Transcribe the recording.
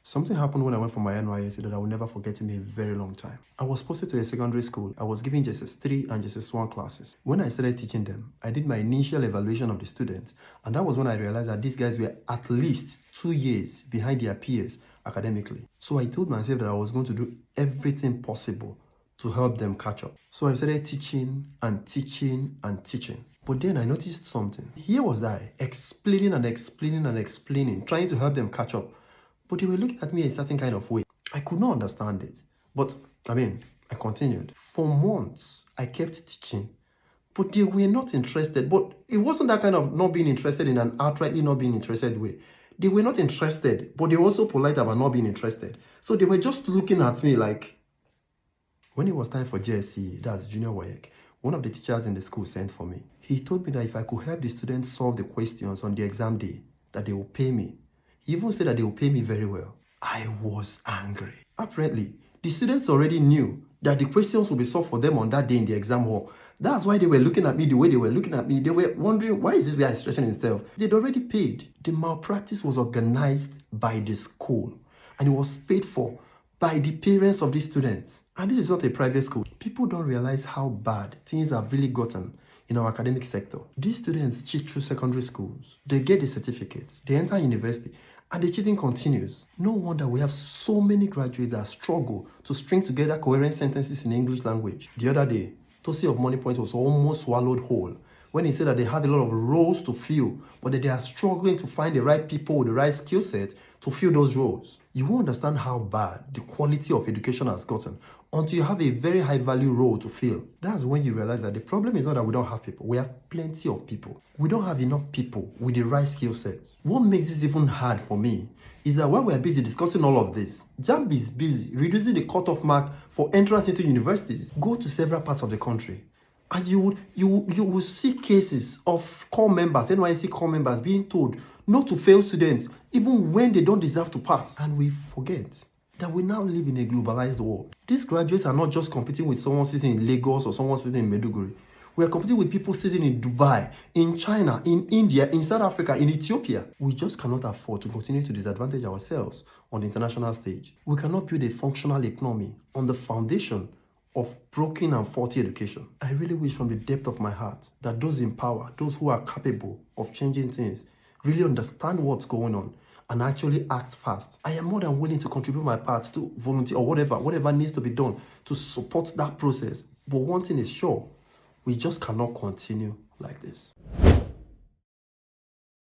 Something happened when I went for my NYSC that I will never forget in a very long time. I was posted to a secondary school. I was given JSS3 and JSS1 classes. When I started teaching them, I did my initial evaluation of the students, and that was when I realized that these guys were at least 2 years behind their peers academically. So I told myself that I was going to do everything possible to help them catch up. So I started teaching and teaching and teaching. But then I noticed something. Here was I, explaining and explaining and explaining, trying to help them catch up. But they were looking at me a certain kind of way. I could not understand it. But, I continued. For months, I kept teaching. But they were not interested. But it wasn't that kind of not being interested in an outrightly not being interested way. They were not interested, but they were also polite about not being interested. So they were just looking at me like... When it was time for JSC, that's Junior WAEC, one of the teachers in the school sent for me. He told me that if I could help the students solve the questions on the exam day, that they will pay me. He even said that they will pay me very well. I was angry. Apparently, the students already knew that the questions would be solved for them on that day in the exam hall. That's why they were looking at me the way they were looking at me. They were wondering, why is this guy stressing himself? They'd already paid. The malpractice was organized by the school, and it was paid for by the parents of these students. And this is not a private school. People don't realize how bad things have really gotten in our academic sector. These students cheat through secondary schools. They get the certificates. They enter university. And the cheating continues. No wonder we have so many graduates that struggle to string together coherent sentences in English language. The other day, Tosi of Money Point was almost swallowed whole when he said that they have a lot of roles to fill, but that they are struggling to find the right people with the right skill set to fill those roles. You won't understand how bad the quality of education has gotten until you have a very high value role to fill. That's when you realize that the problem is not that we don't have people. We have plenty of people. We don't have enough people with the right skill sets. What makes this even hard for me is that while we're busy discussing all of this, JAMB is busy reducing the cutoff mark for entrance into universities. Go to several parts of the country, and you will see cases of core members, NYSC core members, being told not to fail students even when they don't deserve to pass. And we forget that we now live in a globalized world. These graduates are not just competing with someone sitting in Lagos or someone sitting in Maiduguri. We are competing with people sitting in Dubai, in China, in India, in South Africa, in Ethiopia. We just cannot afford to continue to disadvantage ourselves on the international stage. We cannot build a functional economy on the foundation of broken and faulty education. I really wish from the depth of my heart that those in power, those who are capable of changing things, really understand what's going on and actually act fast. I am more than willing to contribute my part to volunteer or whatever needs to be done to support that process. But one thing is sure, we just cannot continue like this.